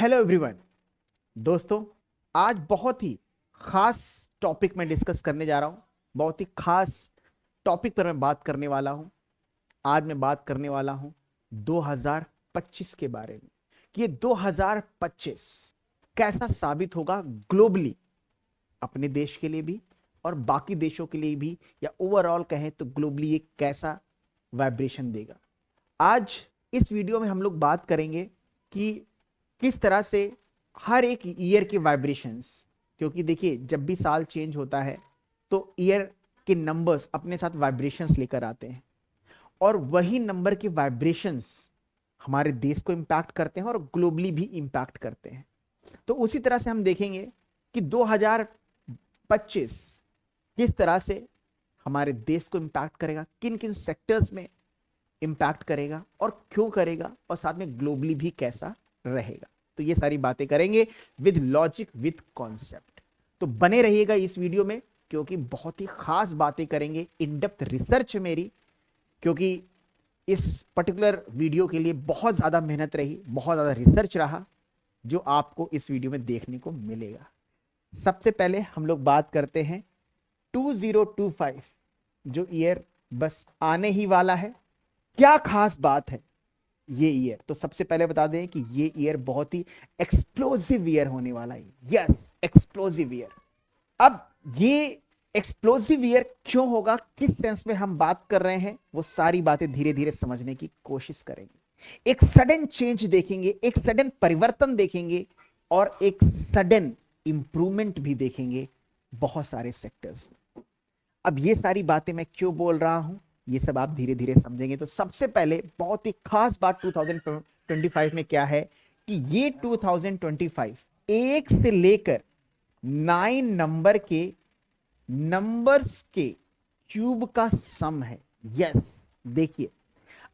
Hello everyone. दोस्तों, आज बहुत ही खास टॉपिक में डिस्कस करने जा रहा हूं। बहुत ही खास टॉपिक पर मैं बात करने वाला हूं। आज मैं बात करने वाला हूं 2025 के बारे में कि ये 2025 कैसा साबित होगा ग्लोबली, अपने देश के लिए भी और बाकी देशों के लिए भी, या ओवरऑल कहें तो ग्लोबली ये कैसा वाइब्रेशन देगा। आज इस वीडियो में हम लोग बात करेंगे कि किस तरह से हर एक ईयर के वाइब्रेशंस, क्योंकि देखिए जब भी साल चेंज होता है तो ईयर के नंबर्स अपने साथ वाइब्रेशंस लेकर आते हैं और वही नंबर के वाइब्रेशंस हमारे देश को इंपैक्ट करते हैं और ग्लोबली भी इंपैक्ट करते हैं। तो उसी तरह से हम देखेंगे कि 2025 किस तरह से हमारे देश को इंपैक्ट करेगा, किन किन सेक्टर्स में इंपैक्ट करेगा और क्यों करेगा, और साथ में ग्लोबली भी कैसा रहेगा। तो ये सारी बातें करेंगे विद लॉजिक, विद कॉन्सेप्ट। तो बने रहिएगा इस वीडियो में, क्योंकि बहुत ही खास बातें करेंगे। इन डेप्थ रिसर्च मेरी, क्योंकि इस पर्टिकुलर वीडियो के लिए बहुत ज्यादा मेहनत रही, बहुत ज्यादा रिसर्च रहा, जो आपको इस वीडियो में देखने को मिलेगा। सबसे पहले हम लोग बात करते हैं 2025, जो ईयर बस आने ही वाला है। क्या खास बात है ये ईयर? तो सबसे पहले बता दें कि ये ईयर बहुत ही एक्सप्लोसिव ईयर होने वाला है। Yes, explosive year. अब ये एक्सप्लोसिव ईयर क्यों होगा, किस सेंस में हम बात कर रहे हैं, वो सारी बातें धीरे धीरे समझने की कोशिश करेंगे। एक सडन चेंज देखेंगे, एक सडन परिवर्तन देखेंगे और एक सडन इंप्रूवमेंट भी देखेंगे बहुत सारे सेक्टर्स में। अब ये सारी बातें मैं क्यों बोल रहा हूं, ये सब आप धीरे धीरे समझेंगे। तो सबसे पहले बहुत ही खास बात 2025 में क्या है कि ये 2025 एक से लेकर 9 नंबर के नंबर्स के क्यूब का सम है। यस, देखिए,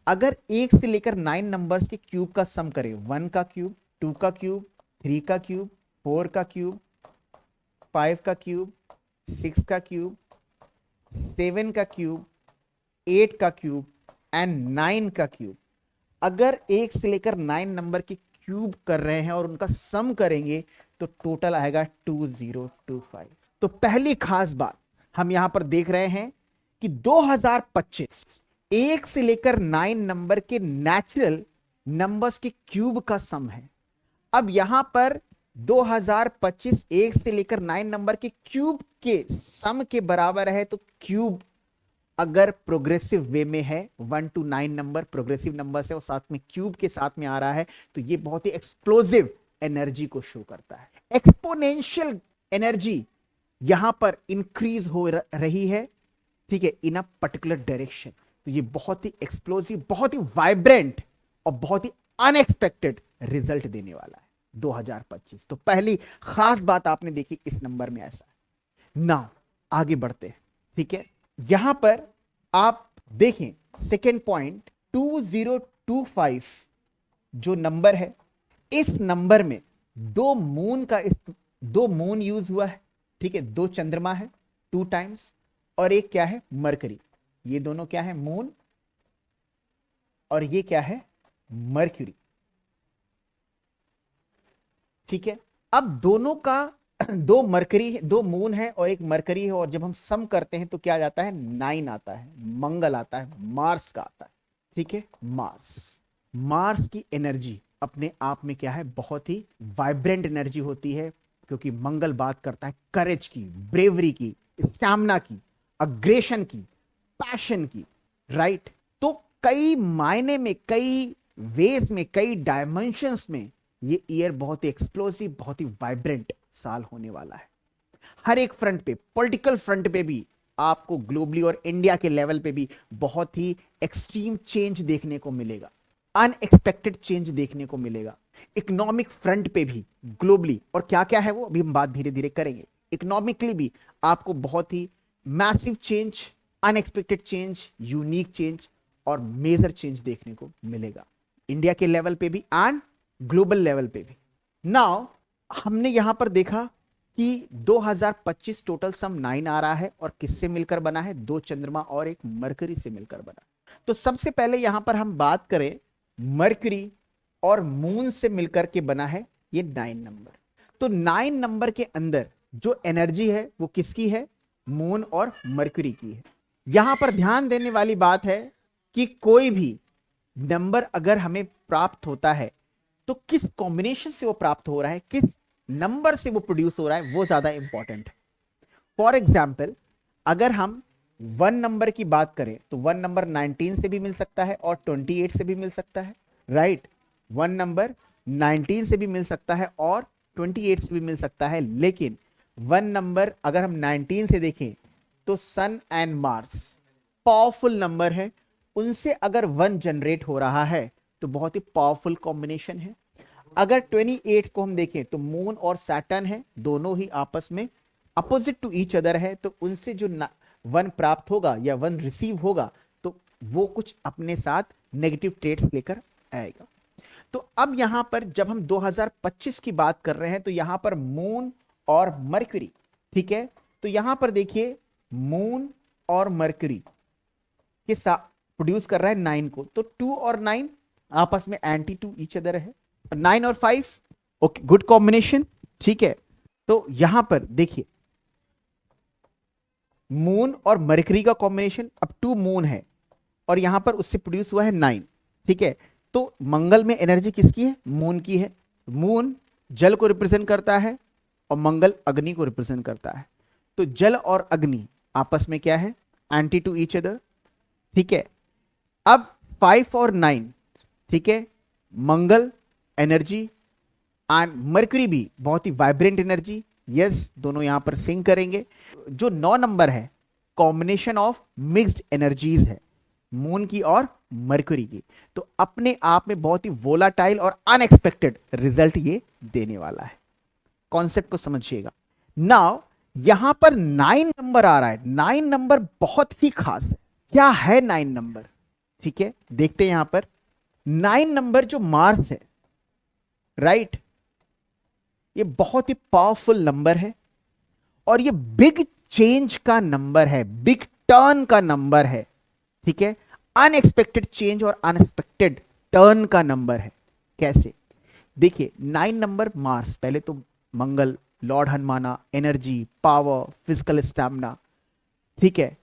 अगर एक से लेकर 9 नंबर्स के क्यूब का सम करें, 1 का क्यूब, 2 का क्यूब, 3 का क्यूब, 4 का क्यूब, 5 का क्यूब, 6 का क्यूब, 7 का क्यूब, 8 का क्यूब एंड 9 का क्यूब, अगर एक से लेकर 9 नंबर के क्यूब कर रहे हैं और उनका सम करेंगे तो टोटल आएगा 2025। तो पहली खास बात हम यहां पर देख रहे हैं कि 2025 एक से लेकर 9 नंबर के नेचुरल नंबर्स के क्यूब का सम है। अब यहां पर 2025 एक से लेकर 9 नंबर के क्यूब के सम के बराबर है, तो क्यूब अगर प्रोग्रेसिव वे में है, 1 to 9 नंबर प्रोग्रेसिव नंबर है और साथ में क्यूब के साथ में आ रहा है, तो ये बहुत ही एक्सप्लोसिव एनर्जी को शो करता है। एक्सपोनेंशियल एनर्जी यहां पर इंक्रीज हो रही है, ठीक है, इन अ पर्टिकुलर डायरेक्शन। तो ये बहुत ही एक्सप्लोसिव, बहुत ही वाइब्रेंट और बहुत ही अनएक्सपेक्टेड रिजल्ट देने वाला है 2025। तो पहली खास बात आपने देखी इस नंबर में ऐसा है ना। आगे बढ़ते हैं, ठीक है। यहां पर आप देखें सेकेंड पॉइंट, 2025 जो नंबर है, इस नंबर में दो मून यूज हुआ है, ठीक है, 2 चंद्रमा है 2 टाइम्स, और एक क्या है, मरकरी। ये दोनों क्या है, मून, और ये क्या है, मर्क्यूरी, ठीक है। अब दोनों का दो मरकरी है, 2 मून है और एक मरकरी है, और जब हम सम करते हैं तो क्या आ जाता है, 9 आता है, मंगल आता है, मार्स का आता है, ठीक है। मार्स की एनर्जी अपने आप में क्या है, बहुत ही वाइब्रेंट एनर्जी होती है, क्योंकि मंगल बात करता है करेज की, ब्रेवरी की, स्टैमिना की, अग्रेशन की, पैशन की, राइट। तो कई मायने में, कई वेज में, कई डायमेंशंस में ये ईयर बहुत ही एक्सप्लोसिव, बहुत ही वाइब्रेंट साल होने वाला है। हर एक फ्रंट पे, पॉलिटिकल फ्रंट पे भी आपको ग्लोबली और इंडिया के लेवल पे भी बहुत ही एक्सट्रीम चेंज देखने को मिलेगा, अनएक्सपेक्टेड चेंज देखने को मिलेगा। इकोनॉमिक फ्रंट पे भी ग्लोबली, और क्या क्या है वो अभी हम बात धीरे धीरे करेंगे। इकोनॉमिकली भी आपको बहुत ही massive change, unexpected change, unique change और मेजर चेंज देखने को मिलेगा, इंडिया के लेवल पे भी एंड ग्लोबल लेवल पे भी। नाउ हमने यहां पर देखा कि 2025 टोटल सम 9 आ रहा है, और किससे मिलकर बना है, 2 चंद्रमा और एक मरकरी से मिलकर बना। तो सबसे पहले यहां पर हम बात करें मरकरी और मून से मिलकर के बना है ये 9 नंबर। तो 9 नंबर के अंदर जो एनर्जी है वो किसकी है? मून और मरकरी की है। यहां पर ध्यान देने वाली बात है कि कोई भी नंबर अगर हमें प्राप्त होता है तो किस कॉम्बिनेशन से वो प्राप्त हो रहा है, किस नंबर से वो प्रोड्यूस हो रहा है, वो ज्यादा इंपॉर्टेंट है। फॉर एग्जाम्पल, अगर हम 1 नंबर की बात करें तो 1 नंबर 19 से भी मिल सकता है और 28 से भी मिल सकता है, राइट? 1 नंबर 19 से भी मिल सकता है और 28 से भी मिल सकता है। लेकिन 1 नंबर अगर हम 19 से देखें तो सन एंड मार्स पावरफुल नंबर है, उनसे अगर 1 जनरेट हो रहा है तो बहुत ही पावरफुल कॉम्बिनेशन है। अगर 28 को हम देखें तो मून और सैटर्न है, दोनों ही आपस में अपोजिट टू ईच अदर है, तो उनसे जो 1 प्राप्त होगा या 1 रिसीव होगा तो वो कुछ अपने साथ नेगेटिव ट्रेट्स लेकर आएगा। तो अब यहां पर जब हम 2025 की बात कर रहे हैं तो यहां पर मून और मरकरी, ठीक है, तो यहां पर देखिए मून और मरकरी के साथ प्रोड्यूस कर रहा है 9 को, तो 2 और 9 आपस में एंटी टू ईच अदर है। 9 और 5 ओके, गुड कॉम्बिनेशन, ठीक है। तो यहां पर देखिए मून और मरकरी का कॉम्बिनेशन, अब 2 मून है और यहां पर उससे प्रोड्यूस हुआ है 9, ठीक है। तो मंगल में एनर्जी किसकी है? मून की है। मून जल को रिप्रेजेंट करता है और मंगल अग्नि को रिप्रेजेंट करता है। तो जल और अग्नि आपस में क्या है? एंटी टू ईच अदर, ठीक है। अब 5 और 9, ठीक है, मंगल एनर्जी एंड मरकरी भी बहुत ही वाइब्रेंट एनर्जी, यस, दोनों यहां पर सिंक करेंगे। जो 9 नंबर है कॉम्बिनेशन ऑफ मिक्स्ड एनर्जीज है, मून की और मरकरी की, तो अपने आप में बहुत ही वोलाटाइल और अनएक्सपेक्टेड रिजल्ट ये देने वाला है। कॉन्सेप्ट को समझिएगा। नाउ यहां पर 9 नंबर आ रहा है, 9 नंबर बहुत ही खास है। क्या है 9 नंबर? ठीक है, देखते हैं यहां पर 9 नंबर जो मार्स है, राइट, ये बहुत ही पावरफुल नंबर है और ये बिग चेंज का नंबर है, बिग टर्न का नंबर है, ठीक है, अनएक्सपेक्टेड चेंज और अनएक्सपेक्टेड टर्न का नंबर है। कैसे? देखिए 9 नंबर मार्स, पहले तो Mangal, lord Hanumana, energy, power, physical stamina, ठीक है,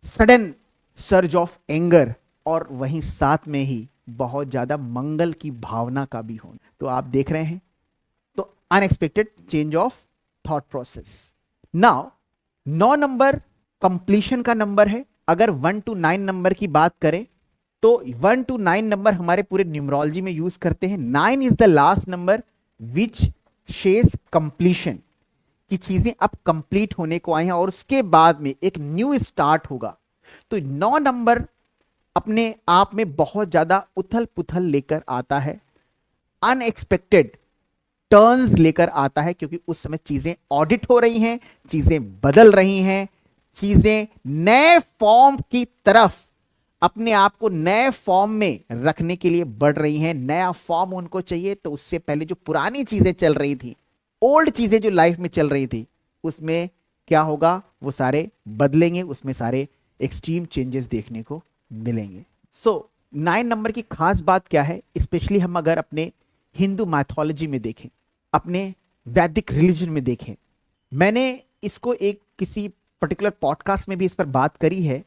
सडन सर्ज ऑफ एंगर और वहीं साथ में ही बहुत ज्यादा मंगल की भावना का भी होना। तो आप देख रहे हैं, तो unexpected change of thought process. Now 9 number completion का नंबर है। अगर 1 to 9 नंबर की बात करें तो 1 to 9 नंबर हमारे पूरे न्यूमरोलॉजी में यूज करते हैं। 9 is the last number which shows completion, की चीजें अब कंप्लीट होने को आई हैं और उसके बाद में एक न्यू स्टार्ट होगा। तो 9 नंबर अपने आप में बहुत ज्यादा उथल पुथल लेकर आता है, अनएक्सपेक्टेड टर्न्स लेकर आता है, क्योंकि उस समय चीजें ऑडिट हो रही हैं, चीजें बदल रही हैं, चीजें नए फॉर्म की तरफ अपने आप को नए फॉर्म में रखने के लिए बढ़ रही हैं। नया फॉर्म उनको चाहिए, तो उससे पहले जो पुरानी चीजें चल रही थी, ओल्ड चीजें जो लाइफ में चल रही थी, उसमें क्या होगा? वो सारे बदलेंगे, उसमें सारे एक्सट्रीम चेंजेस देखने को मिलेंगे। सो 9 नंबर की खास बात क्या है? स्पेशली हम अगर अपने हिंदू मैथोलॉजी में देखें, अपने वैदिक रिलीजन में देखें, मैंने इसको एक किसी पर्टिकुलर पॉडकास्ट में भी इस पर बात करी है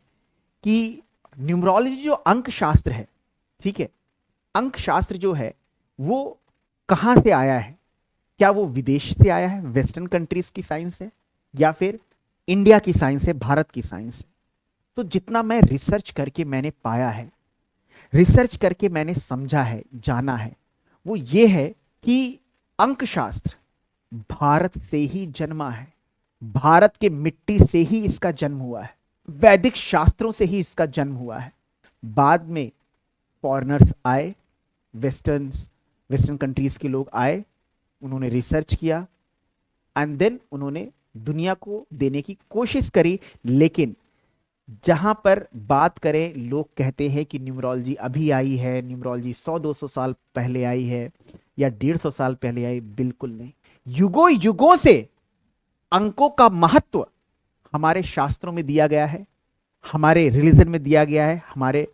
कि न्यूमरोलॉजी जो अंक शास्त्र है, ठीक है, अंक शास्त्र जो है वो कहां से आया है? क्या वो विदेश से आया है, वेस्टर्न कंट्रीज की साइंस है, या फिर इंडिया की साइंस है, भारत की साइंस है? तो जितना मैं रिसर्च करके मैंने पाया है, रिसर्च करके मैंने समझा है, जाना है, वो ये है कि अंकशास्त्र भारत से ही जन्मा है, भारत के मिट्टी से ही इसका जन्म हुआ है, वैदिक शास्त्रों से ही इसका जन्म हुआ है। बाद में फॉरेनर्स आए, वेस्टर्न कंट्रीज के लोग आए, उन्होंने रिसर्च किया एंड देन उन्होंने दुनिया को देने की कोशिश करी। लेकिन जहां पर बात करें, लोग कहते हैं कि न्यूमरोलॉजी अभी आई है, न्यूमरोलॉजी 100-200 साल पहले आई है या 150 साल पहले आई। बिल्कुल नहीं, युगों युगों से अंकों का महत्व हमारे शास्त्रों में दिया गया है, हमारे रिलीजन में दिया गया है, हमारे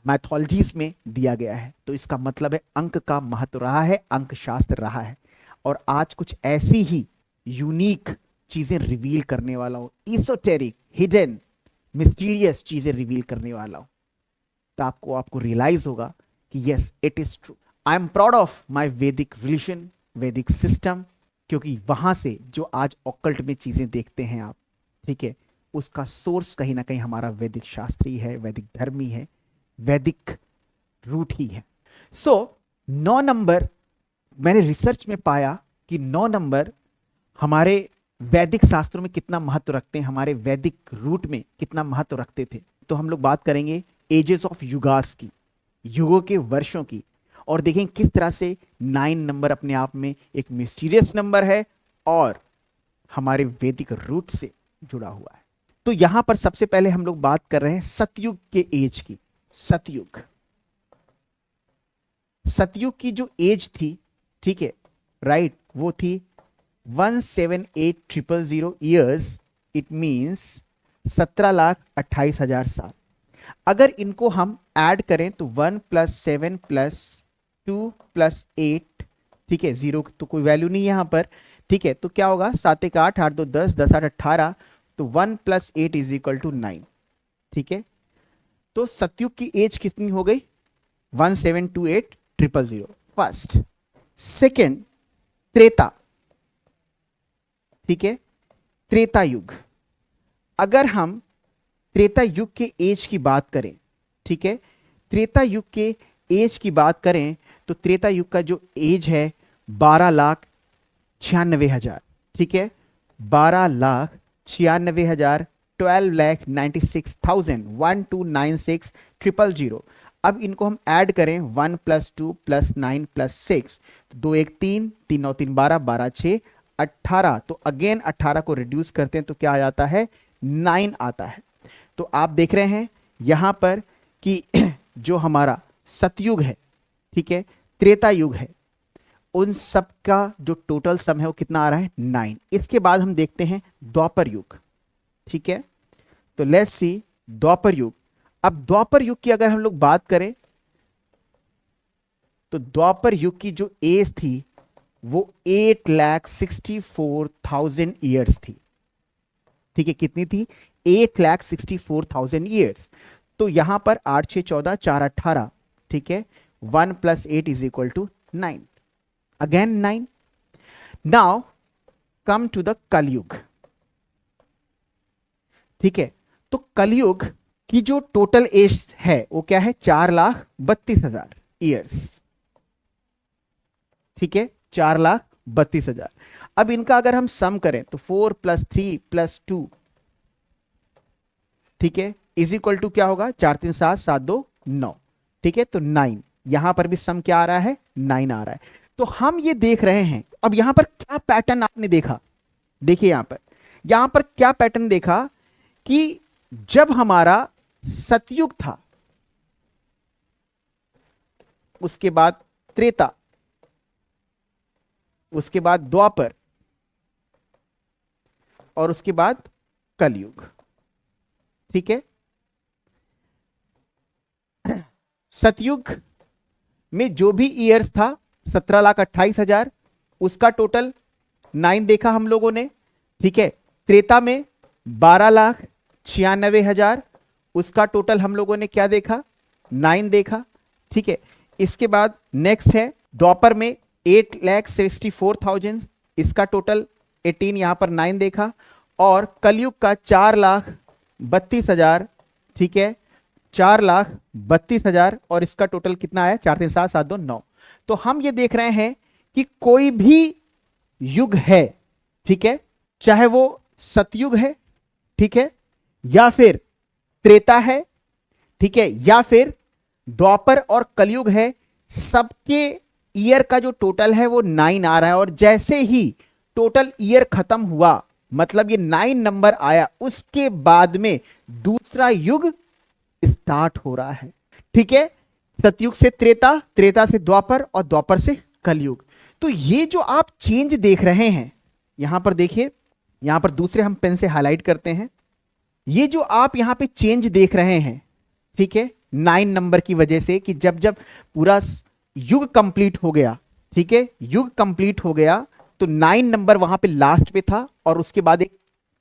मैथोलॉजीज में दिया गया है। तो इसका मतलब है अंक का महत्व रहा है, अंक शास्त्र रहा है। और आज कुछ ऐसी ही यूनिक चीजें रिवील करने वाला हूं, इsoteric, हिडन, मिस्टीरियस चीजें रिवील करने वाला हूं। तो आपको रियलाइज होगा कि yes, it is true. I am proud of my वैदिक रिलीजन, वैदिक सिस्टम, क्योंकि वहां से जो आज ऑकल्ट में चीजें देखते हैं आप, ठीक है, उसका सोर्स कहीं ना कहीं हमारा वैदिक शास्त्र ही है, वैदिक धर्म ही है, वैदिक रूट ही है। सो 9 नंबर, मैंने रिसर्च में पाया कि 9 नंबर हमारे वैदिक शास्त्रों में कितना महत्व रखते हैं, हमारे वैदिक रूट में कितना महत्व रखते थे। तो हम लोग बात करेंगे एजेस ऑफ युगास की, युगों के वर्षों की, और देखें किस तरह से 9 नंबर अपने आप में एक मिस्टीरियस नंबर है और हमारे वैदिक रूट से जुड़ा हुआ है। तो यहां पर सबसे पहले हम लोग बात कर रहे हैं सतयुग के एज की। सतयुग, सतयुग की जो एज थी, ठीक है, राइट, वो थी 178,000 ईयर्स, इट मींस 17,28,000 साल। अगर इनको हम ऐड करें तो 1 + 7 + 2 + 8, ठीक है, 0 तो कोई वैल्यू नहीं यहां पर, ठीक है, तो क्या होगा, 7 1 8, 8 2 10, 10 8 18, तो 1 + 8 = 9, ठीक है। तो सतयुग की एज कितनी हो गई, 1728000, फर्स्ट। सेकेंड, त्रेता, ठीक है, त्रेता युग। अगर हम त्रेता युग के एज की बात करें, ठीक है, त्रेता युग के एज की बात करें तो त्रेता युग का जो एज है 12,96,000, ठीक है, 12,96,000, 12,96,000, 1296,000। अब इनको हम ऐड करें 1 + 2 + 9 + 6, तो 2 1 3, 3 9 3 12, 12 6 18, तो अगेन 18 को रिड्यूस करते हैं तो क्या आ जाता है, 9 आता है। तो आप देख रहे हैं यहां पर कि जो हमारा सतयुग है, ठीक है, त्रेता युग है, उन सब का जो टोटल सम है वो कितना आ रहा है, 9। इसके बाद हम देखते हैं द्वापर युग, ठीक है। तो लेट्स सी द्वापर युग। अब द्वापर युग की अगर हम लोग बात करें तो द्वापर युग की जो एज थी वो 8,64,000 ईयर्स थी, ठीक है, कितनी थी, 8,64,000 ईयर्स। तो यहां पर 8 6 14, 4 18, ठीक है, 1 + 8 = 9, again 9। Now come to the Kalyug, ठीक है। तो कलयुग की जो टोटल एज है वो क्या है, 4,32,000 ईयर्स, ठीक है, 4,32,000। अब इनका अगर हम सम करें तो 4 + 3 + 2, ठीक है, = क्या होगा, 4 3 7 7 2 9, ठीक है, तो 9। यहां पर भी सम क्या आ रहा है, 9 आ रहा है। तो हम ये देख रहे हैं, अब यहां पर क्या पैटर्न आपने देखा, देखिए यहां पर क्या पैटर्न देखा कि जब हमारा सतयुग था, उसके बाद त्रेता, उसके बाद द्वापर, और उसके बाद कलयुग, ठीक है। सतयुग में जो भी ईयर्स था 17,28,000, उसका टोटल 9 देखा हम लोगों ने, ठीक है। त्रेता में 12,96,000, उसका टोटल हम लोगों ने क्या देखा, 9 देखा, ठीक है। इसके बाद नेक्स्ट है द्वापर में 8,64,000, इसका टोटल 18, यहां पर 9 देखा, और कलयुग का 4,32,000, ठीक है, 4,32,000, और इसका टोटल कितना आया, 4 3 7 7 2 9। तो हम ये देख रहे हैं कि कोई भी युग है, ठीक है, चाहे वो सतयुग है, ठीक है, या फिर त्रेता है, ठीक है, या फिर द्वापर और कलयुग है, सबके ईयर का जो टोटल है वो 9 आ रहा है। और जैसे ही टोटल ईयर खत्म हुआ, मतलब ये 9 नंबर आया, उसके बाद में दूसरा युग स्टार्ट हो रहा है, ठीक है। सतयुग से त्रेता, त्रेता से द्वापर, और द्वापर से कलयुग। तो ये जो आप चेंज देख रहे हैं, यहां पर देखिए, यहां पर दूसरे हम पेन से हाईलाइट करते हैं, ये जो आप यहां पे चेंज देख रहे हैं, ठीक है, 9 नंबर की वजह से, कि जब जब पूरा युग कंप्लीट हो गया, ठीक है, युग कंप्लीट हो गया तो 9 नंबर वहां पे लास्ट पे था और उसके बाद एक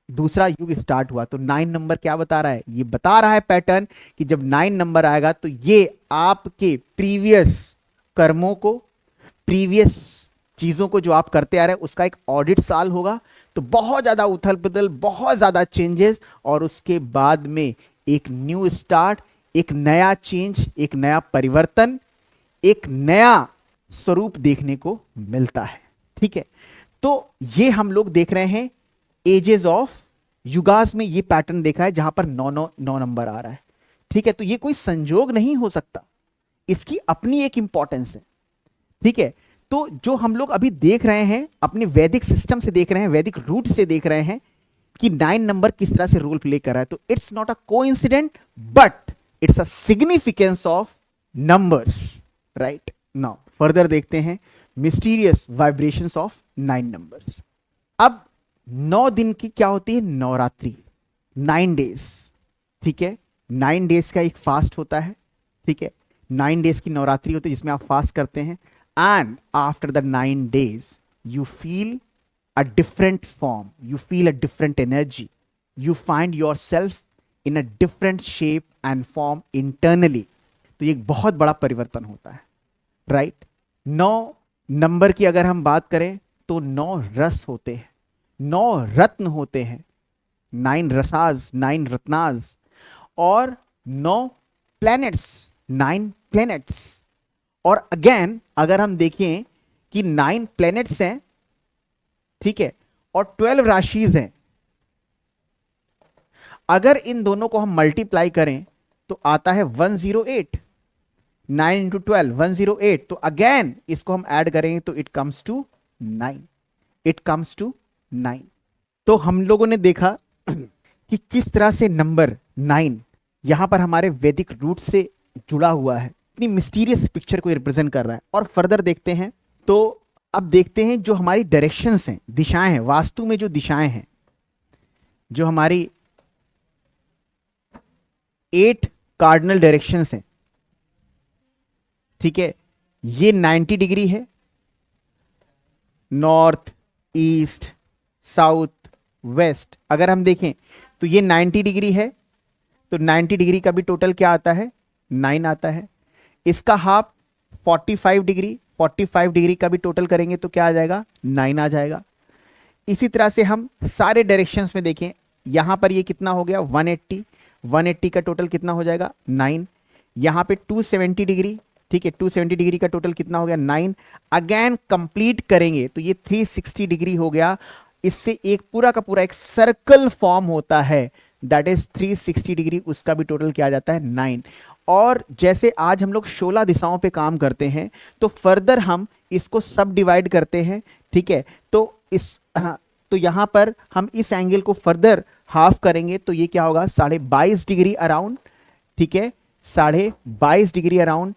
दूसरा युग स्टार्ट हुआ। तो 9 नंबर क्या बता रहा है? ये बता रहा है पैटर्न कि जब 9 नंबर आएगा तो ये आपके प्रीवियस कर्मों को, प्रीवियस चीजों को जो आप करते आ रहे हैं उसका एक ऑडिट साल होगा। तो बहुत ज्यादा उथल पुथल, बहुत ज्यादा चेंजेस, और उसके बाद में एक न्यू स्टार्ट, एक नया चेंज, एक नया परिवर्तन, एक नया स्वरूप देखने को मिलता है। ठीक है, तो ये हम लोग देख रहे हैं एजेस ऑफ युगास में ये पैटर्न देखा है जहां पर 9 नंबर आ रहा है। ठीक है, तो ये कोई संजोग नहीं हो सकता, इसकी अपनी एक इंपॉर्टेंस है। ठीक है, तो जो हम लोग अभी देख रहे हैं अपने वैदिक सिस्टम से देख रहे हैं, वैदिक रूट से देख रहे हैं कि 9 नंबर किस तरह से रोल प्ले कर रहा है, तो it's not a coincident but it's a significance of numbers. Right, now further देखते हैं मिस्टीरियस वाइब्रेशंस ऑफ 9 नंबर्स। अब 9 दिन की क्या होती है? नवरात्रि, 9 डेज। ठीक है, 9 डेज का एक फास्ट होता है। ठीक है, 9 डेज की नवरात्रि होती है जिसमें आप फास्ट करते हैं, and after the 9 days you feel a different form, you feel a different energy, you find your self in a different shape and form internally. तो ये एक बहुत बड़ा परिवर्तन होता है। राइट, 9 नंबर की अगर हम बात करें तो 9 रस होते हैं, 9 रत्न होते हैं, 9 रसाज, 9 रत्नाज, और 9 प्लैनेट्स, 9 प्लैनेट्स। और अगेन अगर हम देखें कि 9 प्लैनेट्स हैं, ठीक है, और 12 राशिज हैं, अगर इन दोनों को हम मल्टीप्लाई करें तो आता है 108। 9 इंटू 12 108। तो अगेन इसको हम ऐड करेंगे तो it comes to 9, it comes to 9। तो हम लोगों ने देखा कि किस तरह से नंबर 9 यहां पर हमारे वैदिक रूट से जुड़ा हुआ है, इतनी मिस्टीरियस पिक्चर को रिप्रेजेंट कर रहा है। और फर्दर देखते हैं तो अब देखते हैं जो हमारी डायरेक्शंस हैं, दिशाएं हैं, वास्तु में जो दिशाएं हैं, जो हमारी 8 कार्डिनल डायरेक्शंस हैं। ठीक है, ये 90 डिग्री है, नॉर्थ, ईस्ट, साउथ, वेस्ट। अगर हम देखें तो ये 90 डिग्री है, तो 90 डिग्री का भी टोटल क्या आता है? 9 आता है। इसका हाफ 45 डिग्री, 45 डिग्री का भी टोटल करेंगे तो क्या आ जाएगा? 9 आ जाएगा। इसी तरह से हम सारे डायरेक्शंस में देखें, यहां पर ये कितना हो गया? 180, 180 का टोटल कितना हो जाएगा? 9। यहां पे 270 डिग्री, ठीक है, 270 डिग्री का टोटल कितना हो गया? 9। अगेन कंप्लीट करेंगे तो ये 360 डिग्री हो गया। इससे एक पूरा का पूरा एक सर्कल फॉर्म होता है, दैट इज 360 डिग्री, उसका भी टोटल क्या आ जाता है? 9। और जैसे आज हम लोग 16 दिशाओं पे काम करते हैं तो फर्दर हम इसको सब डिवाइड करते हैं। ठीक है, तो यहां पर हम इस एंगल को फर्दर हाफ करेंगे तो ये क्या होगा? 22.5 डिग्री अराउंड। ठीक है, 22.5 डिग्री अराउंड,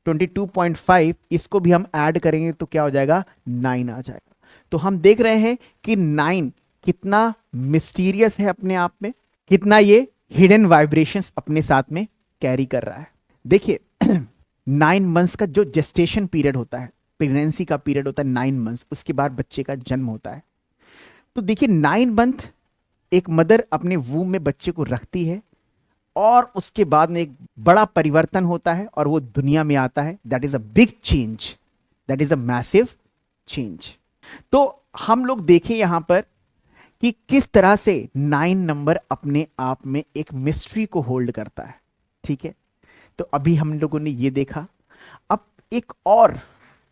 22.5, इसको भी हम ऐड करेंगे तो क्या हो जाएगा? 9 आ जाएगा। तो हम देख रहे हैं कि 9 कितना मिस्टीरियस है अपने आप में, कितना ये हिडन वाइब्रेशंस अपने साथ में कैरी कर रहा है। देखिए 9 मंथ्स का जो जेस्टेशन पीरियड होता है, प्रेगनेंसी का पीरियड होता है 9 मंथ्स, उसके बाद बच्चे का जन्म होता है। तो देखिए 9 मंथ एक मदर अपने वूम में बच्चे को रखती है और उसके बाद में एक बड़ा परिवर्तन होता है और वो दुनिया में आता है। That is a big change, that is a massive change. तो हम लोग देखें यहां पर कि किस तरह से 9 नंबर अपने आप में एक मिस्ट्री को होल्ड करता है। ठीक है, तो अभी हम लोगों ने ये देखा। अब एक और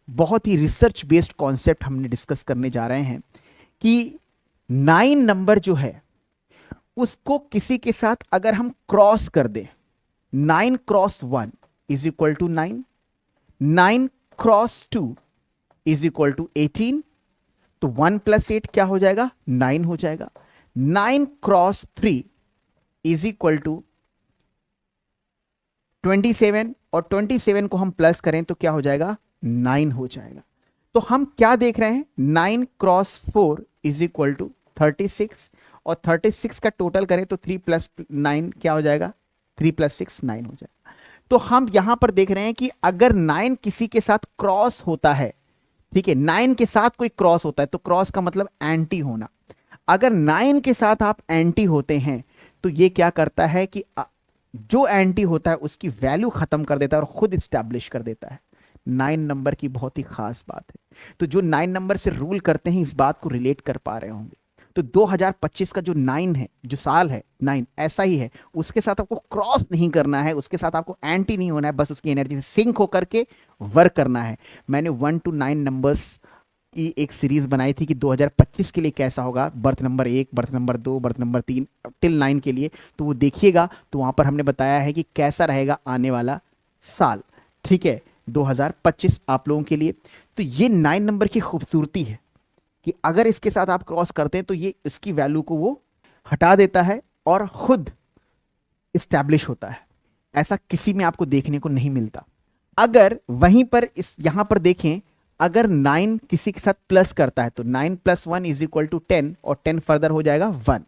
बहुत ही रिसर्च बेस्ड कॉन्सेप्ट हमने डिस्कस करने जा रहे हैं कि 9 नंबर जो है उसको किसी के साथ अगर हम क्रॉस कर दें, 9 cross 1 is equal to 9, 9 cross 2 is equal to 18, तो 1 प्लस 8 क्या हो जाएगा? 9 हो जाएगा। 9 क्रॉस 3 इज इक्वल टू 27, और 27 को हम प्लस करें तो क्या हो जाएगा? 9 हो जाएगा। तो हम क्या देख रहे हैं? 9 क्रॉस 4 इज इक्वल टू 36, और 36 का टोटल करें तो 3 प्लस 9 क्या हो जाएगा? 3 प्लस 6 9 हो जाएगा। तो हम यहां पर देख रहे हैं कि अगर 9 किसी के साथ क्रॉस होता है ठीक है, 9 के साथ कोई क्रॉस होता है तो क्रॉस का मतलब एंटी होना। अगर 9 के साथ आप एंटी होते हैं तो ये क्या करता है कि जो एंटी होता है उसकी वैल्यू खत्म कर देता है और खुद स्टैब्लिश कर देता है। 9 नंबर की बहुत ही खास बात है। तो जो 9 नंबर से रूल करते हैं इस बात को रिलेट कर पा रहे होंगे। तो 2025 का जो 9 है, जो साल है 9 ऐसा ही है, उसके साथ आपको क्रॉस नहीं करना है, उसके साथ आपको एंटी नहीं होना है, बस उसकी एनर्जी से सिंक होकर के वर्क करना है। मैंने 1 to 9 नंबर्स की एक सीरीज बनाई थी कि 2025 के लिए कैसा होगा, birth number 1, birth number 2, birth number 3 till 9 के लिए। तो वो देखिएगा, तो वहां पर हमने बताया है कि कैसा रहेगा आने वाला साल। ठीक है, 2025 आप लोगों के लिए। तो ये 9 नंबर की खूबसूरती है कि अगर इसके साथ आप क्रॉस करते हैं तो ये इसकी वैल्यू को वो हटा देता है और खुद इस्टेब्लिश होता है। ऐसा किसी में आपको देखने को नहीं मिलता। अगर वहीं पर इस यहां पर देखें, अगर 9 किसी के साथ प्लस करता है तो 9 + 1 = 10 और 10 फर्दर हो जाएगा 1।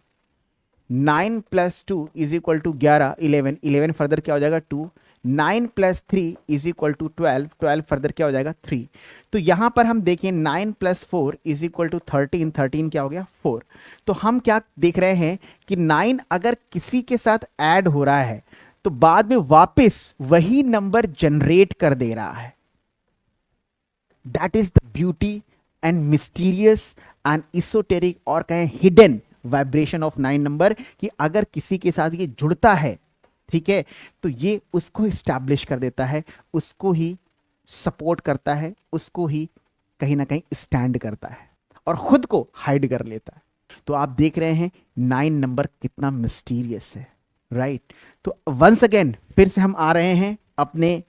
9 + 2 = 11, 11 फर्दर क्या हो जाएगा 2। 9 + 3 = 12, 12 फर्दर क्या हो जाएगा 3। तो यहां पर हम देखें 9 + 4 = 13, 13 क्या हो गया 4। तो हम क्या देख रहे हैं कि 9 अगर किसी के साथ ऐड हो रहा है तो बाद में वापस वही नंबर जनरेट कर दे रहा है। That is the beauty and mysterious and esoteric और कहें हिडन वाइब्रेशन ऑफ 9 नंबर, कि अगर किसी के साथ ये जुड़ता है, ठीक है, तो ये उसको स्टैब्लिश कर देता है, उसको ही सपोर्ट करता है, उसको ही कहीं ना कहीं स्टैंड करता है और खुद को हाइड कर लेता है। तो आप देख रहे हैं 9 नंबर कितना मिस्टीरियस है, राइट। तो वंस अगेन फिर से हम आ रहे हैं अपने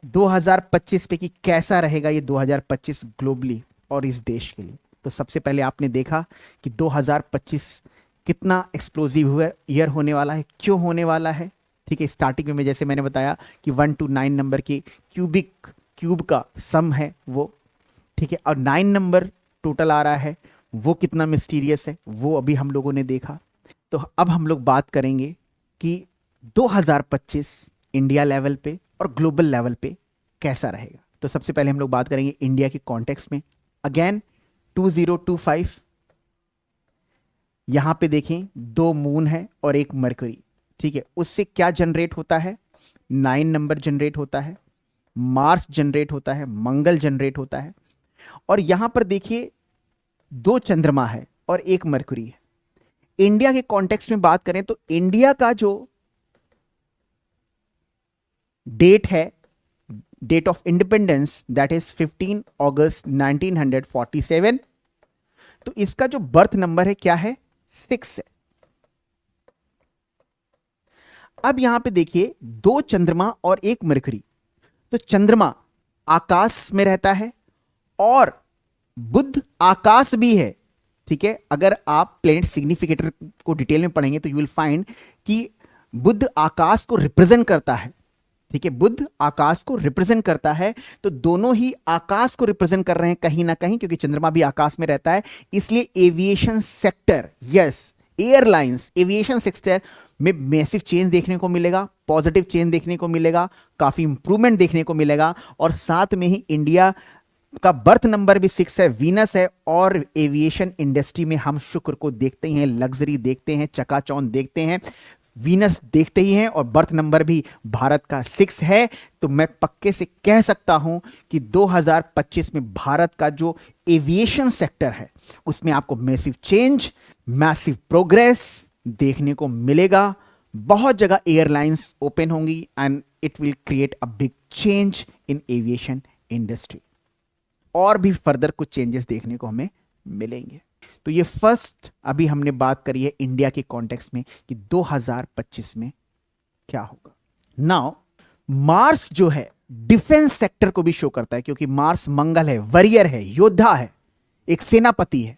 2025 पे कि कैसा रहेगा ये 2025 ग्लोबली और इस देश के लिए। तो सबसे पहले आपने देखा कि 2025 कितना एक्सप्लोजिव ईयर होने वाला है, क्यों होने वाला है। ठीक है, स्टार्टिंग में जैसे मैंने बताया कि 1 to 9 नंबर की क्यूब का सम है वो, ठीक है, और 9 नंबर टोटल आ रहा है, वो कितना मिस्टीरियस है वो अभी हम लोगों ने देखा। तो अब हम लोग बात करेंगे कि 2025 इंडिया लेवल पे और ग्लोबल लेवल पे कैसा रहेगा। तो सबसे पहले हम लोग बात करेंगे इंडिया के कॉन्टेक्स्ट में। अगेन 2025, यहां पे देखें 2 मून है और 1 मरकरी, ठीक है। उससे क्या जनरेट होता है, 9 नंबर जनरेट होता है, मार्स जनरेट होता है, मंगल जनरेट होता है, और यहां पर देखिए 2 चंद्रमा है और 1 मरकरी है। इंडिया के कॉन्टेक्स्ट में बात करें तो इंडिया का जो डेट है, date of independence, that is 15 August 1947। तो इसका जो बर्थ नंबर है क्या है, 6 है। अब यहां पे देखिए 2 चंद्रमा और 1 मरकरी। तो चंद्रमा आकाश में रहता है और बुध आकाश भी है, ठीक है। अगर आप प्लेनेट सिग्निफिकेटर को डिटेल में पढ़ेंगे तो यू विल फाइंड कि बुध आकाश को रिप्रेजेंट करता है, ठीक है। बुध आकाश को रिप्रेजेंट करता है, तो दोनों ही आकाश को रिप्रेजेंट कर रहे हैं कहीं ना कहीं, क्योंकि चंद्रमा भी आकाश में रहता है। इसलिए aviation sector, yes, airlines aviation sector में मैसिव चेंज देखने को मिलेगा, पॉजिटिव चेंज देखने को मिलेगा, काफी इंप्रूवमेंट देखने को मिलेगा। और साथ में ही इंडिया का बर्थ नंबर भी 6 है, वीनस है, और एविएशन इंडस्ट्री में हम शुक्र को देखते हैं, लग्जरी देखते हैं, चकाचौंध देखते हैं, वीनस देखते ही हैं, और बर्थ नंबर भी भारत का 6 है। तो मैं पक्के से कह सकता हूं कि 2025 में भारत का जो एविएशन सेक्टर है उसमें आपको मैसिव चेंज, मैसिव प्रोग्रेस देखने को मिलेगा। बहुत जगह एयरलाइंस ओपन होंगी and it will create a big change in aviation industry. और भी फर्दर कुछ चेंजेस देखने को हमें मिलेंगे। तो ये फर्स्ट अभी हमने बात करी है इंडिया के कॉन्टेक्स्ट में कि 2025 में क्या होगा। नाउ मार्स जो है डिफेंस सेक्टर को भी शो करता है, क्योंकि मार्स मंगल है, वॉरियर है, योद्धा है, एक सेनापति है,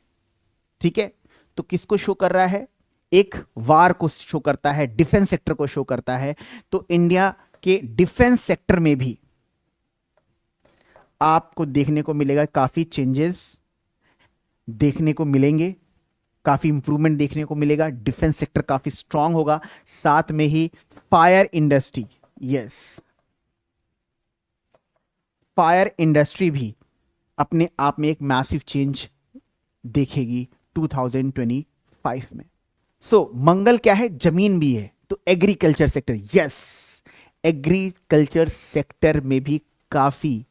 ठीक है। तो किसको शो कर रहा है, एक वार को शो करता है, डिफेंस सेक्टर को शो करता है। तो इंडिया के डिफेंस सेक्टर में भी आपको देखने को मिलेगा, काफी चेंजेस देखने को मिलेंगे, काफी इंप्रूवमेंट देखने को मिलेगा, डिफेंस सेक्टर काफी स्ट्रांग होगा। साथ में ही fire industry, yes, fire industry भी अपने आप में एक मैसिव चेंज देखेगी 2025 में। सो मंगल क्या है? जमीन भी है, तो agriculture sector, yes, agriculture sector में भी काफी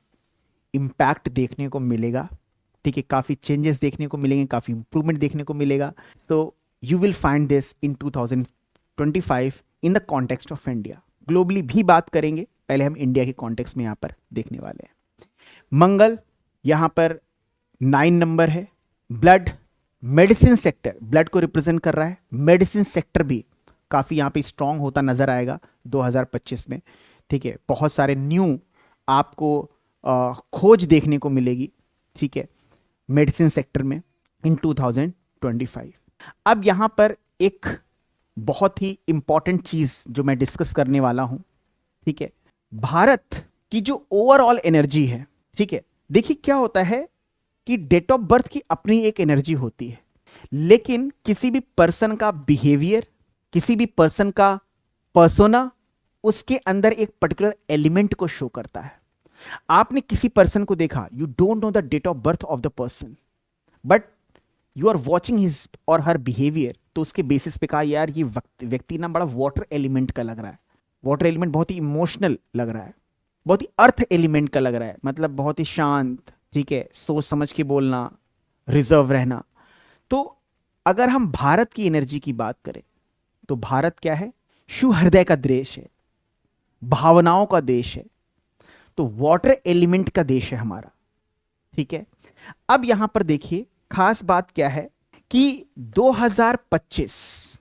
इंपैक्ट देखने को मिलेगा। ठीक है, काफी चेंजेस देखने को मिलेंगे, काफी इंप्रूवमेंट देखने को मिलेगा। तो you will find this in 2025 in the context of India. Globally भी बात करेंगे, पहले हम इंडिया के कॉन्टेक्स्ट में यहां पर देखने वाले हैं। मंगल यहां पर 9 नंबर है। ब्लड, मेडिसिन सेक्टर, ब्लड को रिप्रेजेंट कर रहा है। मेडिसिन सेक्टर भी काफी यहां पे स्ट्रांग होता नजर आएगा 2025 में। ठीक है, बहुत सारे न्यू आपको खोज देखने को मिलेगी। ठीक है, मेडिसिन सेक्टर में इन 2025। अब यहां पर एक बहुत ही इंपॉर्टेंट चीज जो मैं डिस्कस करने वाला हूं, ठीक है, भारत की जो ओवरऑल एनर्जी है। ठीक है, देखिए क्या होता है कि डेट ऑफ बर्थ की अपनी एक एनर्जी होती है, लेकिन किसी भी पर्सन का बिहेवियर, किसी भी पर्सन का पर्सोना, उसके अंदर एक पर्टिकुलर एलिमेंट को शो करता है। आपने किसी पर्सन को देखा, you don't know the date of birth of the person, but you are watching his or her behaviour, तो उसके बेसिस पे कहा यार ये व्यक्ति ना बड़ा वाटर एलिमेंट का लग रहा है, वाटर एलिमेंट बहुत ही इमोशनल लग रहा है, बहुत ही अर्थ एलिमेंट का लग रहा है, मतलब बहुत ही शांत, ठीक है, सोच समझ के बोलना, रिजर्व रहना। तो अगर हम भारत की एनर्जी की बात करें तो भारत क्या है? शिव हृदय का देश है, भावनाओं का देश है, तो वाटर एलिमेंट का देश है हमारा। ठीक है, अब यहां पर देखिए खास बात क्या है कि 2025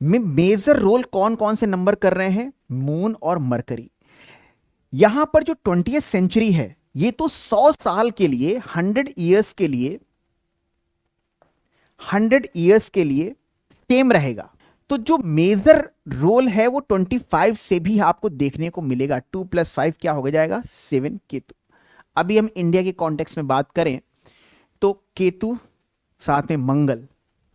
में मेजर रोल कौन कौन से नंबर कर रहे हैं? मून और मरकरी। यहां पर जो 20th सेंचुरी है, ये तो 100 साल के लिए, 100 ईयर्स के लिए, 100 ईयर्स के लिए सेम रहेगा। तो जो मेजर रोल है वो 25 से भी आपको देखने को मिलेगा। 2 + 5 क्या हो जाएगा? 7 केतु। अभी हम इंडिया के कॉन्टेक्स्ट में बात करें तो केतु साथ में मंगल,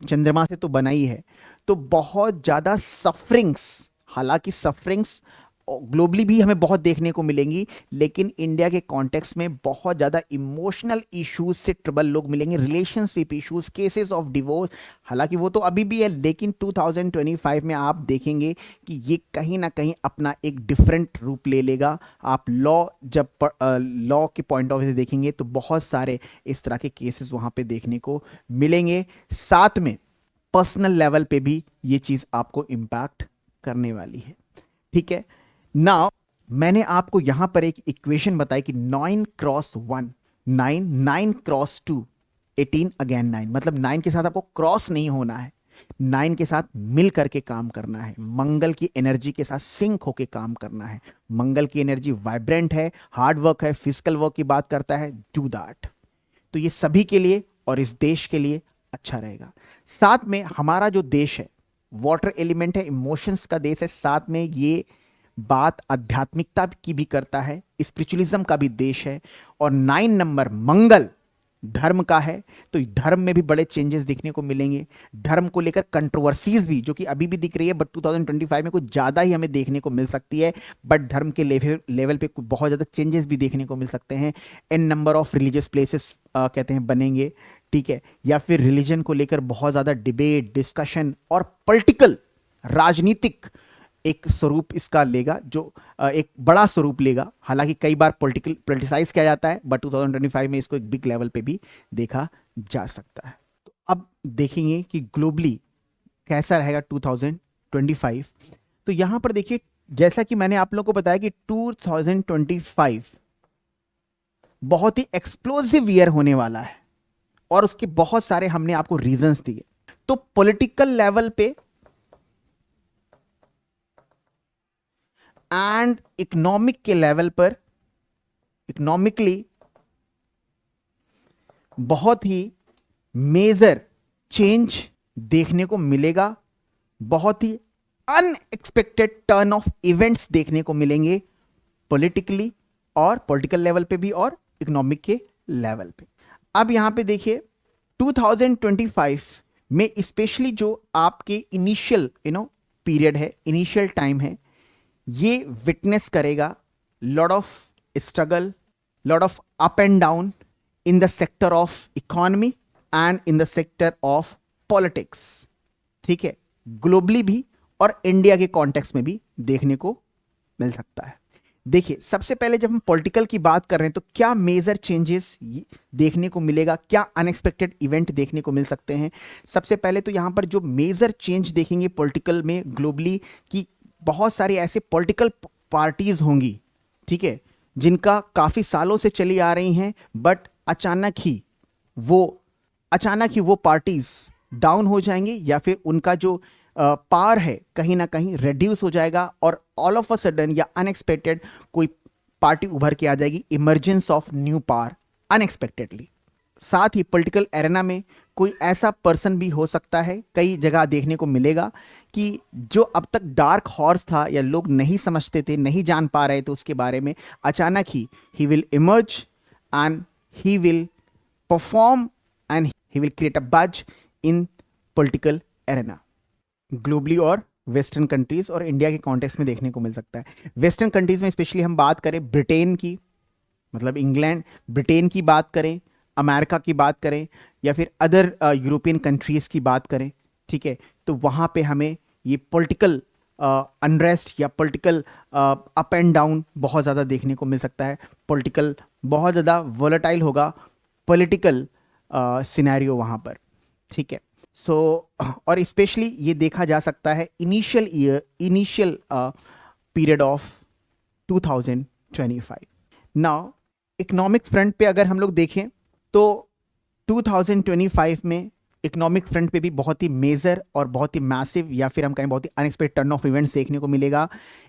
चंद्रमा से तो बना ही है, तो बहुत ज्यादा सफरिंग्स, हालांकि सफरिंग्स ग्लोबली भी हमें बहुत देखने को मिलेंगी, लेकिन इंडिया के कॉन्टेक्स्ट में बहुत ज्यादा इमोशनल इश्यूज से ट्रबल लोग मिलेंगे, relationship issues, cases of divorce. हालांकि वो तो अभी भी है, लेकिन 2025 में आप देखेंगे कि ये कहीं ना कहीं अपना एक डिफरेंट रूप ले लेगा। आप जब लॉ के पॉइंट ऑफ व्यू से देखेंगे तो बहुत सारे इस तरह के केसेस वहां पे देखने को मिलेंगे। साथ में पर्सनल लेवल पे भी ये चीज आपको इंपैक्ट करने वाली है। ठीक है, नाउ मैंने आपको यहां पर एक इक्वेशन बताई कि 9x1 9, 9x2 18, अगेन 9, मतलब 9 के साथ आपको क्रॉस नहीं होना है, 9 के साथ मिल करके काम करना है, मंगल की एनर्जी के साथ सिंक होके काम करना है। मंगल की एनर्जी वाइब्रेंट है, हार्ड वर्क है, फिजिकल वर्क की बात करता है, डू दैट। तो ये सभी के लिए और इस देश के लिए अच्छा रहेगा। साथ में हमारा जो देश है वाटर एलिमेंट है, इमोशंस का देश है, साथ में ये बात आध्यात्मिकता की भी करता है, स्पिरिचुअलिज्म का भी देश है। और 9 नंबर मंगल धर्म का है, तो धर्म में भी बड़े चेंजेस देखने को मिलेंगे। धर्म को लेकर कंट्रोवर्सीज भी, जो कि अभी भी दिख रही है, बट 2025 में कुछ ज्यादा ही हमें देखने को मिल सकती है, बट धर्म के लेवल पे बहुत ज्यादा चेंजेस भी देखने को मिल सकते हैं। An number of religious places कहते हैं बनेंगे, ठीक है, या फिर रिलीजन को लेकर बहुत ज्यादा डिबेट, डिस्कशन और पॉलिटिकल, राजनीतिक एक स्वरूप इसका लेगा, जो एक बड़ा स्वरूप लेगा। हालांकि कई बार पॉलिटिसाइज किया जाता है, बट 2025 में इसको एक बिग लेवल पे भी देखा जा सकता है। तो अब देखेंगे कि ग्लोबली कैसा रहेगा 2025। तो यहां पर देखिए, जैसा कि मैंने आप लोगों को बताया कि 2025 बहुत ही एक्सप्लोसिव ईयर होने वाला है, और उसके बहुत सारे हमने आपको रीजंस दिए। तो पॉलिटिकल लेवल पे एंड इकोनॉमिक के लेवल पर, इकोनॉमिकली बहुत ही मेजर चेंज देखने को मिलेगा, बहुत ही अनएक्सपेक्टेड टर्न ऑफ इवेंट्स देखने को मिलेंगे पॉलिटिकली, और पॉलिटिकल लेवल पे भी और इकोनॉमिक के लेवल पे। अब यहां पे देखिए 2025 में स्पेशली जो आपके इनिशियल पीरियड है, इनिशियल टाइम है, ये विटनेस करेगा lot of struggle, lot of up and down in the sector of economy and in the sector of politics, ठीक है, ग्लोबली भी और इंडिया के कॉन्टेक्स्ट में भी देखने को मिल सकता है। देखिए, सबसे पहले जब हम पॉलिटिकल की बात कर रहे हैं तो क्या मेजर चेंजेस देखने को मिलेगा, क्या अनएक्सपेक्टेड इवेंट देखने को मिल सकते हैं। सबसे पहले तो यहां पर जो मेजर चेंज देखेंगे पॉलिटिकल में ग्लोबली, कि बहुत सारी ऐसे पॉलिटिकल पार्टीज होंगी, ठीक है, जिनका काफी सालों से चली आ रही हैं, बट अचानक ही वो पार्टीज डाउन हो जाएंगे या फिर उनका जो पावर है कहीं ना कहीं रेड्यूस हो जाएगा और ऑल ऑफ अ सडन या अनएक्सपेक्टेड कोई पार्टी उभर के आ जाएगी, emergence of new power unexpectedly. साथ ही पॉलिटिकल एरेना में कोई ऐसा पर्सन भी हो सकता है, कई जगह देखने को मिलेगा कि जो अब तक डार्क हॉर्स था या लोग नहीं समझते थे, नहीं जान पा रहे थे उसके बारे में, अचानक he will emerge and he will perform and he will create a बज इन पॉलिटिकल एरेना ग्लोबली और वेस्टर्न कंट्रीज और इंडिया के कॉन्टेक्स्ट में देखने को मिल सकता है। वेस्टर्न कंट्रीज में स्पेशली हम बात करें ब्रिटेन की, मतलब इंग्लैंड, ब्रिटेन की बात करें, अमेरिका की बात करें या फिर अदर यूरोपियन कंट्रीज की बात करें, ठीक है, तो वहाँ पे हमें ये पॉलिटिकल अनरेस्ट या पॉलिटिकल अप एंड डाउन बहुत ज़्यादा देखने को मिल सकता है। पॉलिटिकल बहुत ज़्यादा वोलेटाइल होगा पॉलिटिकल सिनेरियो वहाँ पर, ठीक है। सो और स्पेशली ये देखा जा सकता है initial period of 2025। Now economic front पे अगर हम लोग देखें तो 2025 में इकोनॉमिक फ्रंट पे भी बहुत ही मेजर और बहुत ही मैसिव या फिर हम कहें बहुत ही अनएक्सपेक्टेड टर्न ऑफ इवेंट्स देखने को मिलेगा।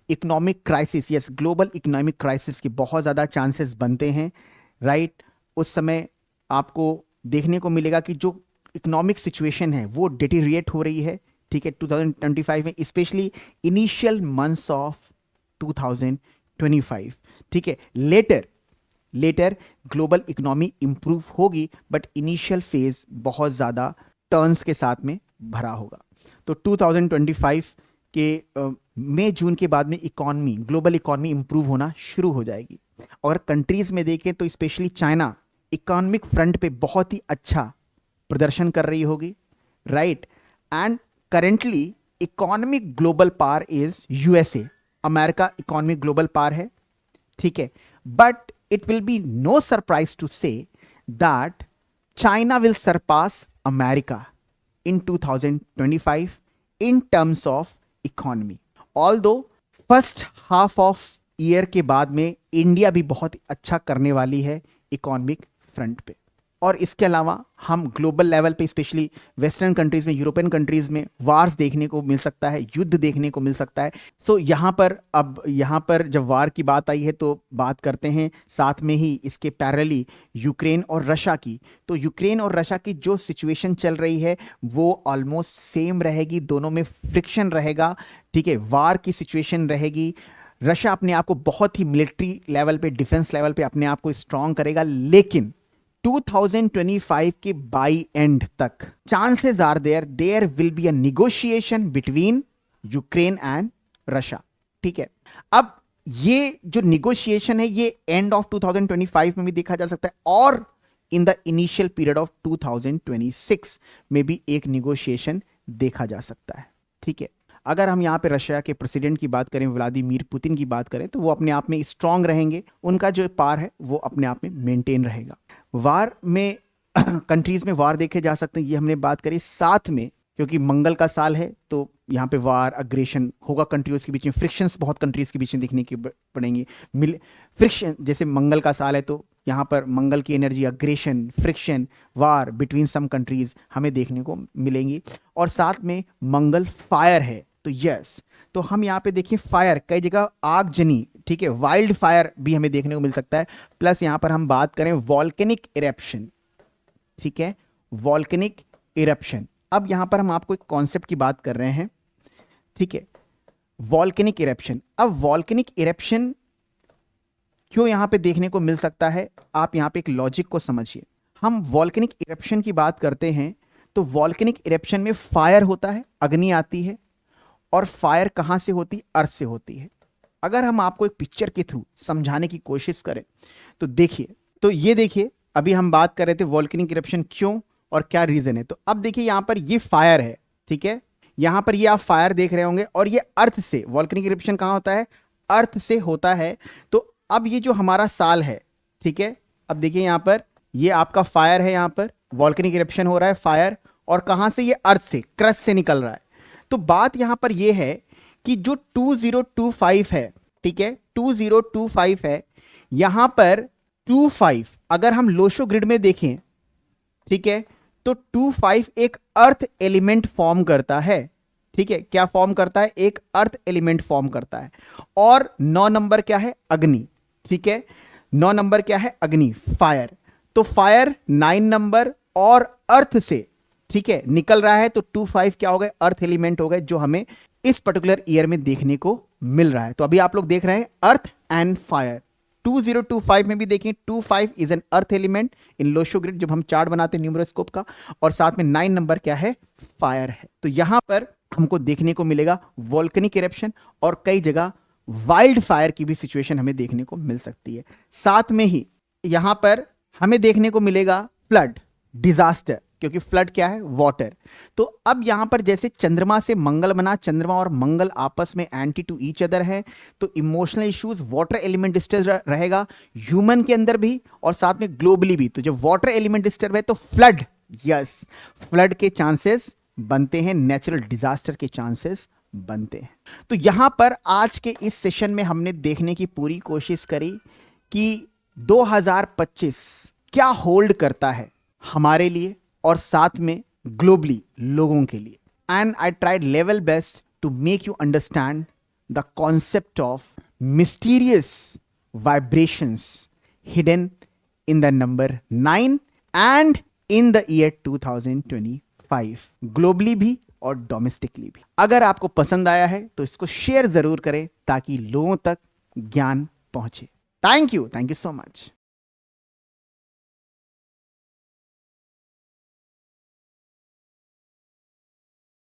Economic crisis, yes, global economic crisis के बहुत ज़्यादा चांसेस बनते हैं, राइट। उस समय आपको देखने को मिलेगा कि जो इकोनॉमिक सिचुएशन है वो डिटेरिएट हो रही है, ठीक है, 2025 में, स्पेशली इनिशियल मंथ्स ऑफ 2025, ठीक है। लेटर ग्लोबल इकोनॉमी इंप्रूव होगी, बट इनिशियल फेज बहुत ज़्यादा टर्न्स के साथ में भरा होगा। तो 2025 के मई जून के बाद में इकोनॉमी, ग्लोबल इकोनॉमी इंप्रूव होना शुरू हो जाएगी। और कंट्रीज में देखें तो स्पेशली चाइना इकोनॉमिक फ्रंट पे बहुत ही अच्छा प्रदर्शन कर रही होगी, right. And currently economic global power is USA, America economic global power है, ठीक है। But it will be no surprise to say that China will surpass America in 2025 in terms of economy. Although first half of year के बाद में India भी बहुत अच्छा करने वाली है इकोनॉमिक फ्रंट पे। और इसके अलावा हम ग्लोबल लेवल पे स्पेशली वेस्टर्न कंट्रीज में, यूरोपियन कंट्रीज में वार्स देखने को मिल सकता है, युद्ध देखने को मिल सकता है। सो यहाँ पर जब वार की बात आई है तो बात करते हैं साथ में ही इसके पैरेलली यूक्रेन और रशिया की। तो यूक्रेन और रशिया की जो सिचुएशन चल रही है वो ऑलमोस्ट सेम रहेगी, दोनों में फ्रिक्शन रहेगा, ठीक है, वार की सिचुएशन रहेगी। रशिया अपने आप को बहुत ही मिलिट्री लेवल पे, डिफेंस लेवल पे अपने आप को स्ट्रांग करेगा, लेकिन 2025 के बाई एंड तक chances are there will be a negotiation between Ukraine and Russia, ठीक है। अब ये जो निगोशिएशन है ये एंड ऑफ 2025 में भी देखा जा सकता है और in the initial period of 2026 में भी एक निगोशिएशन देखा जा सकता है, ठीक है। अगर हम यहाँ पे रशिया के प्रेसिडेंट की बात करें, व्लादिमीर पुतिन की बात करें, तो वो अपने आप में स्ट्रांग रहेंगे, उनका जो पावर है वो अपने आप में मेंटेन रहेगा। वार में कंट्रीज में वार देखे जा सकते हैं, ये हमने बात करी। साथ में क्योंकि मंगल का साल है तो यहाँ पे वार, अग्रेशन होगा कंट्रीज के बीच में, फ्रिक्शंस बहुत कंट्रीज के बीच में दिखने की पड़ेंगी। फ्रिक्शन, जैसे मंगल का साल है तो यहाँ पर मंगल की एनर्जी, अग्रेशन, फ्रिक्शन, वार बिटवीन सम कंट्रीज हमें देखने को मिलेंगी। और साथ में मंगल फायर है, तो यस, तो हम यहाँ पे देखिए फायर, कई जगह आगजनी, ठीक है, वाइल्ड फायर भी हमें देखने को मिल सकता है। प्लस यहाँ पर हम बात करें वॉल्केनिक इरप्शन, ठीक है, वॉल्केनिक इरप्शन। अब यहाँ पर हम आपको एक कॉन्सेप्ट की बात कर रहे हैं, ठीक है, वॉल्केनिक इरप्शन। अब वॉल्केनिक इरप्शन क्यों यहाँ पे देखने को मिल सकता है, आप यहाँ पे एक लॉजिक को समझिए। हम वॉल्केनिक इरप्शन की बात करते हैं तो वॉल्केनिक इरप्शन में फायर होता है, अग्नि आती है, और फायर कहां से होती, अर्थ से होती है। अगर हम आपको एक पिक्चर के थ्रू समझाने की कोशिश करें तो देखिए, तो ये देखिए, अभी हम बात कर रहे थे वोल्केनिक इरप्शन क्यों और क्या रीजन है। तो अब देखिए यहां पर ये फायर है, ठीक है, यहां पर ये आप फायर देख रहे होंगे और ये अर्थ से, वोल्केनिक इरप्शन कहां होता है, अर्थ से होता है। तो अब ये जो हमारा साल है, ठीक है, अब देखिए यहां पर ये आपका फायर है, यहां पर वोल्केनिक इरप्शन हो रहा है, फायर, और कहां से, ये अर्थ से, क्रस्ट से निकल रहा है। तो बात यहां पर ये है कि जो 2025 है, ठीक है, 2025 है, यहां पर 25 अगर हम लोशो ग्रिड में देखें, ठीक है, तो 25 एक अर्थ एलिमेंट फॉर्म करता है, ठीक है, क्या फॉर्म करता है, एक अर्थ एलिमेंट फॉर्म करता है। और 9 नंबर क्या है, अग्नि, ठीक है, 9 नंबर क्या है, अग्नि, फायर। तो फायर 9 नंबर और अर्थ से, ठीक है, निकल रहा है। तो 25 क्या हो गए, अर्थ एलिमेंट हो गए, जो हमें इस पर्टिकुलर ईयर में देखने को मिल रहा है। तो अभी आप लोग देख रहे हैं अर्थ एंड फायर। 2025 में भी देखें, 25 is an earth element in Lo Shu grid, जब हम चार्ट बनाते हैं न्यूमरोस्कोप का, और साथ में 9 नंबर क्या है, फायर है। तो यहां पर हमको देखने को मिलेगा वोल्केनिक इरप्शन, और कई जगह वाइल्ड फायर की भी सिचुएशन हमें देखने को मिल सकती है। साथ में ही यहां पर हमें देखने को मिलेगा फ्लड, डिजास्टर, क्योंकि फ्लड क्या है, वाटर। तो अब यहां पर जैसे चंद्रमा से मंगल बना, चंद्रमा और मंगल आपस में एंटी टू ईच अदर है, तो emotional issues, water element disturb रहेगा ह्यूमन के अंदर भी और साथ में ग्लोबली भी। तो जब वाटर एलिमेंट डिस्टर्ब है तो फ्लड, यस, फ्लड के चांसेस बनते हैं, नेचुरल डिजास्टर के चांसेस बनते हैं। तो यहां पर आज के इस सेशन में हमने देखने की पूरी कोशिश करी कि 2025 क्या होल्ड करता है हमारे लिए और साथ में ग्लोबली लोगों के लिए। And I tried level best to make you understand the concept of mysterious vibrations hidden in the number 9 and in the year 2025, globally भी और डोमेस्टिकली भी। अगर आपको पसंद आया है तो इसको शेयर जरूर करें ताकि लोगों तक ज्ञान पहुंचे। Thank you so much.